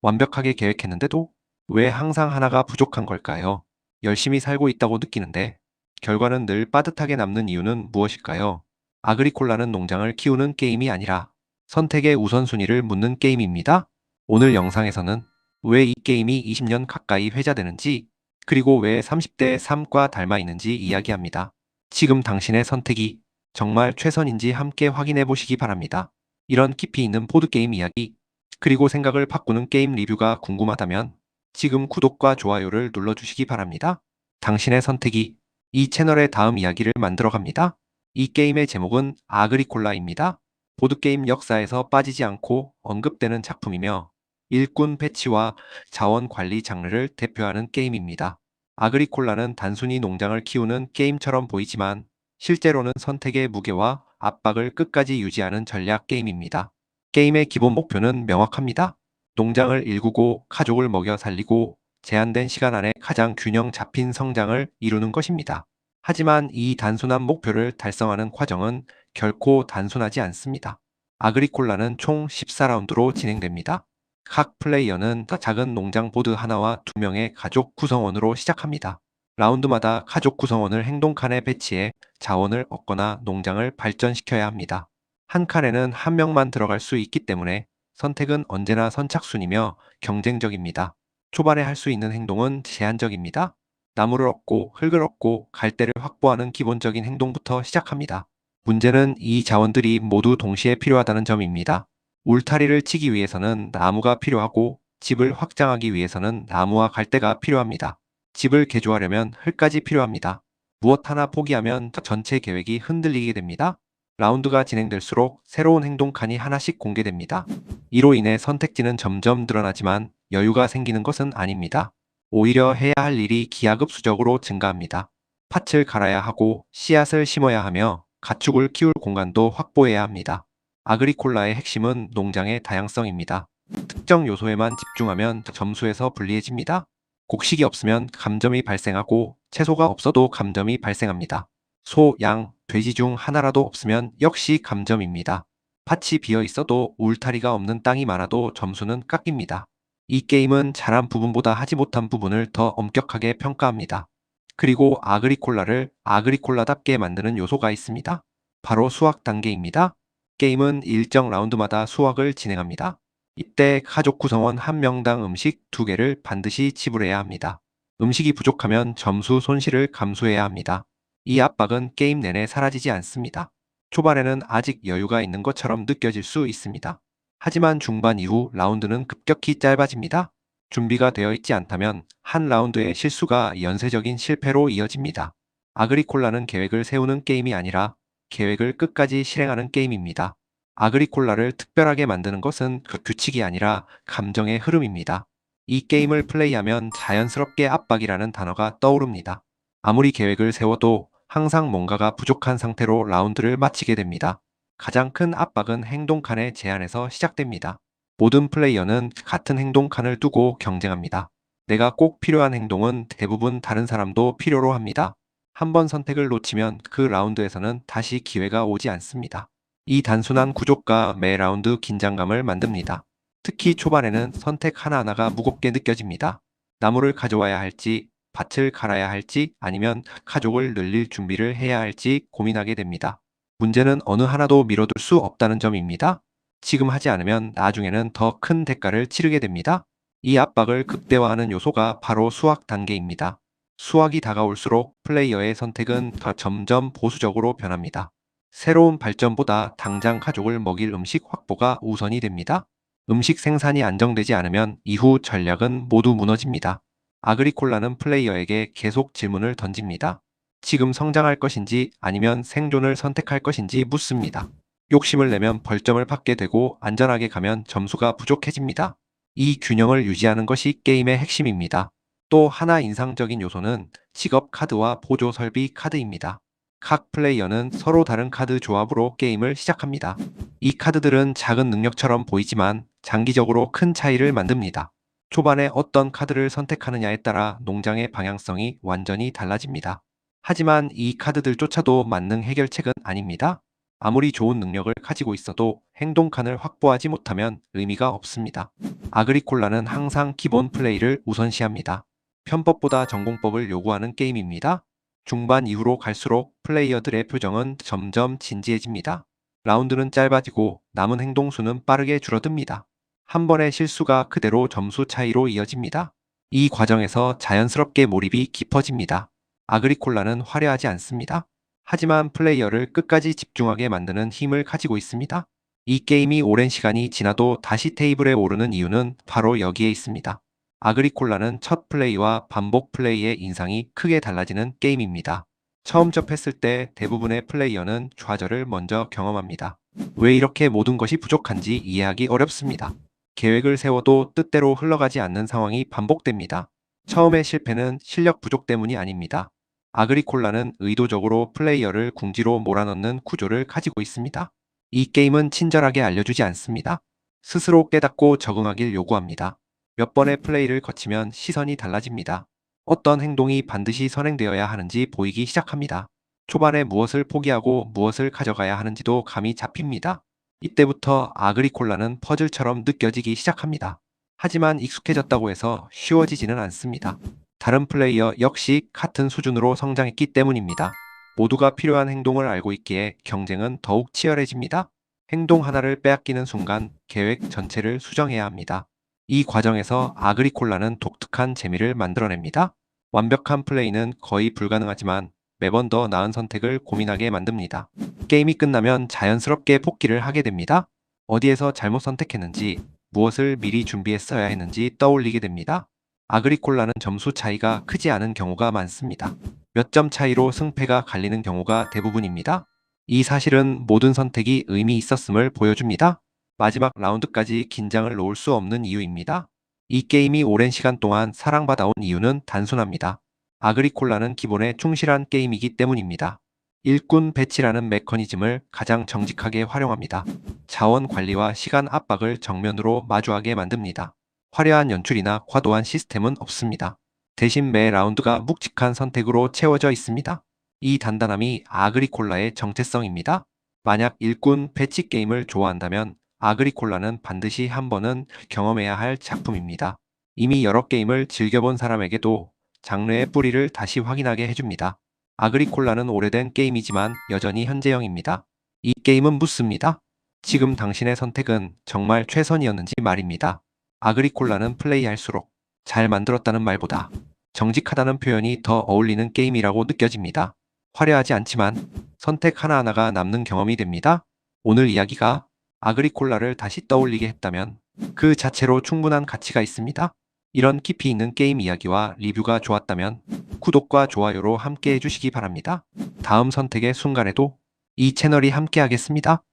완벽하게 계획했는데도 왜 항상 하나가 부족한 걸까요? 열심히 살고 있다고 느끼는데 결과는 늘 빠듯하게 남는 이유는 무엇일까요? 아그리콜라는 농장을 키우는 게임이 아니라 선택의 우선순위를 묻는 게임입니다. 오늘 영상에서는 왜 이 게임이 20년 가까이 회자되는지, 그리고 왜 30대의 삶과 닮아 있는지 이야기합니다. 지금 당신의 선택이 정말 최선인지 함께 확인해 보시기 바랍니다. 이런 깊이 있는 보드게임 이야기, 그리고 생각을 바꾸는 게임 리뷰가 궁금하다면 지금 구독과 좋아요를 눌러주시기 바랍니다. 당신의 선택이 이 채널의 다음 이야기를 만들어 갑니다. 이 게임의 제목은 아그리콜라입니다. 보드게임 역사에서 빠지지 않고 언급되는 작품이며 일꾼 배치와 자원 관리 장르를 대표하는 게임입니다. 아그리콜라는 단순히 농장을 키우는 게임처럼 보이지만 실제로는 선택의 무게와 압박을 끝까지 유지하는 전략 게임입니다. 게임의 기본 목표는 명확합니다. 농장을 일구고 가족을 먹여 살리고 제한된 시간 안에 가장 균형 잡힌 성장을 이루는 것입니다. 하지만 이 단순한 목표를 달성하는 과정은 결코 단순하지 않습니다. 아그리콜라는 총 14라운드로 진행됩니다. 각 플레이어는 작은 농장 보드 하나와 2명의 가족 구성원으로 시작합니다. 라운드마다 가족 구성원을 행동칸에 배치해 자원을 얻거나 농장을 발전시켜야 합니다. 한 칸에는 한 명만 들어갈 수 있기 때문에 선택은 언제나 선착순이며 경쟁적입니다. 초반에 할 수 있는 행동은 제한적입니다. 나무를 얻고 흙을 얻고 갈대를 확보하는 기본적인 행동부터 시작합니다. 문제는 이 자원들이 모두 동시에 필요하다는 점입니다. 울타리를 치기 위해서는 나무가 필요하고 집을 확장하기 위해서는 나무와 갈대가 필요합니다. 집을 개조하려면 흙까지 필요합니다. 무엇 하나 포기하면 전체 계획이 흔들리게 됩니다. 라운드가 진행될수록 새로운 행동칸이 하나씩 공개됩니다. 이로 인해 선택지는 점점 늘어나지만 여유가 생기는 것은 아닙니다. 오히려 해야 할 일이 기하급수적으로 증가합니다. 팥을 갈아야 하고 씨앗을 심어야 하며 가축을 키울 공간도 확보해야 합니다. 아그리콜라의 핵심은 농장의 다양성입니다. 특정 요소에만 집중하면 점수에서 불리해집니다. 곡식이 없으면 감점이 발생하고 채소가 없어도 감점이 발생합니다. 소, 양, 돼지 중 하나라도 없으면 역시 감점입니다. 밭이 비어 있어도 울타리가 없는 땅이 많아도 점수는 깎입니다. 이 게임은 잘한 부분보다 하지 못한 부분을 더 엄격하게 평가합니다. 그리고 아그리콜라를 아그리콜라답게 만드는 요소가 있습니다. 바로 수확 단계입니다. 게임은 일정 라운드마다 수확을 진행합니다. 이때 가족 구성원 한 명당 음식 2개를 반드시 지불해야 합니다. 음식이 부족하면 점수 손실을 감수해야 합니다. 이 압박은 게임 내내 사라지지 않습니다. 초반에는 아직 여유가 있는 것처럼 느껴질 수 있습니다. 하지만 중반 이후 라운드는 급격히 짧아집니다. 준비가 되어 있지 않다면 한 라운드의 실수가 연쇄적인 실패로 이어집니다. 아그리콜라는 계획을 세우는 게임이 아니라 계획을 끝까지 실행하는 게임입니다. 아그리콜라를 특별하게 만드는 것은 그 규칙이 아니라 감정의 흐름입니다. 이 게임을 플레이하면 자연스럽게 압박이라는 단어가 떠오릅니다. 아무리 계획을 세워도 항상 뭔가가 부족한 상태로 라운드를 마치게 됩니다. 가장 큰 압박은 행동칸의 제한에서 시작됩니다. 모든 플레이어는 같은 행동칸을 두고 경쟁합니다. 내가 꼭 필요한 행동은 대부분 다른 사람도 필요로 합니다. 한 번 선택을 놓치면 그 라운드에서는 다시 기회가 오지 않습니다. 이 단순한 구조가 매 라운드 긴장감을 만듭니다. 특히 초반에는 선택 하나하나가 무겁게 느껴집니다. 나무를 가져와야 할지, 밭을 갈아야 할지, 아니면 가족을 늘릴 준비를 해야 할지 고민하게 됩니다. 문제는 어느 하나도 미뤄둘 수 없다는 점입니다. 지금 하지 않으면 나중에는 더 큰 대가를 치르게 됩니다. 이 압박을 극대화하는 요소가 바로 수확 단계입니다. 수확이 다가올수록 플레이어의 선택은 더 점점 보수적으로 변합니다. 새로운 발전보다 당장 가족을 먹일 음식 확보가 우선이 됩니다. 음식 생산이 안정되지 않으면 이후 전략은 모두 무너집니다. 아그리콜라는 플레이어에게 계속 질문을 던집니다. 지금 성장할 것인지 아니면 생존을 선택할 것인지 묻습니다. 욕심을 내면 벌점을 받게 되고 안전하게 가면 점수가 부족해집니다. 이 균형을 유지하는 것이 게임의 핵심입니다. 또 하나 인상적인 요소는 직업 카드와 보조 설비 카드입니다. 각 플레이어는 서로 다른 카드 조합으로 게임을 시작합니다. 이 카드들은 작은 능력처럼 보이지만 장기적으로 큰 차이를 만듭니다. 초반에 어떤 카드를 선택하느냐에 따라 농장의 방향성이 완전히 달라집니다. 하지만 이 카드들조차도 만능 해결책은 아닙니다. 아무리 좋은 능력을 가지고 있어도 행동칸을 확보하지 못하면 의미가 없습니다. 아그리콜라는 항상 기본 플레이를 우선시합니다. 편법보다 전공법을 요구하는 게임입니다. 중반 이후로 갈수록 플레이어들의 표정은 점점 진지해집니다. 라운드는 짧아지고 남은 행동수는 빠르게 줄어듭니다. 한 번의 실수가 그대로 점수 차이로 이어집니다. 이 과정에서 자연스럽게 몰입이 깊어집니다. 아그리콜라는 화려하지 않습니다. 하지만 플레이어를 끝까지 집중하게 만드는 힘을 가지고 있습니다. 이 게임이 오랜 시간이 지나도 다시 테이블에 오르는 이유는 바로 여기에 있습니다. 아그리콜라는 첫 플레이와 반복 플레이의 인상이 크게 달라지는 게임입니다. 처음 접했을 때 대부분의 플레이어는 좌절을 먼저 경험합니다. 왜 이렇게 모든 것이 부족한지 이해하기 어렵습니다. 계획을 세워도 뜻대로 흘러가지 않는 상황이 반복됩니다. 처음의 실패는 실력 부족 때문이 아닙니다. 아그리콜라는 의도적으로 플레이어를 궁지로 몰아넣는 구조를 가지고 있습니다. 이 게임은 친절하게 알려주지 않습니다. 스스로 깨닫고 적응하길 요구합니다. 몇 번의 플레이를 거치면 시선이 달라집니다. 어떤 행동이 반드시 선행되어야 하는지 보이기 시작합니다. 초반에 무엇을 포기하고 무엇을 가져가야 하는지도 감이 잡힙니다. 이때부터 아그리콜라는 퍼즐처럼 느껴지기 시작합니다. 하지만 익숙해졌다고 해서 쉬워지지는 않습니다. 다른 플레이어 역시 같은 수준으로 성장했기 때문입니다. 모두가 필요한 행동을 알고 있기에 경쟁은 더욱 치열해집니다. 행동 하나를 빼앗기는 순간 계획 전체를 수정해야 합니다. 이 과정에서 아그리콜라는 독특한 재미를 만들어냅니다. 완벽한 플레이는 거의 불가능하지만 매번 더 나은 선택을 고민하게 만듭니다. 게임이 끝나면 자연스럽게 복귀를 하게 됩니다. 어디에서 잘못 선택했는지, 무엇을 미리 준비했어야 했는지 떠올리게 됩니다. 아그리콜라는 점수 차이가 크지 않은 경우가 많습니다. 몇 점 차이로 승패가 갈리는 경우가 대부분입니다. 이 사실은 모든 선택이 의미 있었음을 보여줍니다. 마지막 라운드까지 긴장을 놓을 수 없는 이유입니다. 이 게임이 오랜 시간 동안 사랑받아온 이유는 단순합니다. 아그리콜라는 기본에 충실한 게임이기 때문입니다. 일꾼 배치라는 메커니즘을 가장 정직하게 활용합니다. 자원 관리와 시간 압박을 정면으로 마주하게 만듭니다. 화려한 연출이나 과도한 시스템은 없습니다. 대신 매 라운드가 묵직한 선택으로 채워져 있습니다. 이 단단함이 아그리콜라의 정체성입니다. 만약 일꾼 배치 게임을 좋아한다면 아그리콜라는 반드시 한 번은 경험해야 할 작품입니다. 이미 여러 게임을 즐겨본 사람에게도 장르의 뿌리를 다시 확인하게 해줍니다. 아그리콜라는 오래된 게임이지만 여전히 현재형입니다. 이 게임은 묻습니다. 지금 당신의 선택은 정말 최선이었는지 말입니다. 아그리콜라는 플레이할수록 잘 만들었다는 말보다 정직하다는 표현이 더 어울리는 게임이라고 느껴집니다. 화려하지 않지만 선택 하나하나가 남는 경험이 됩니다. 오늘 이야기가 아그리콜라를 다시 떠올리게 했다면 그 자체로 충분한 가치가 있습니다. 이런 깊이 있는 게임 이야기와 리뷰가 좋았다면 구독과 좋아요로 함께 해주시기 바랍니다. 다음 선택의 순간에도 이 채널이 함께 하겠습니다.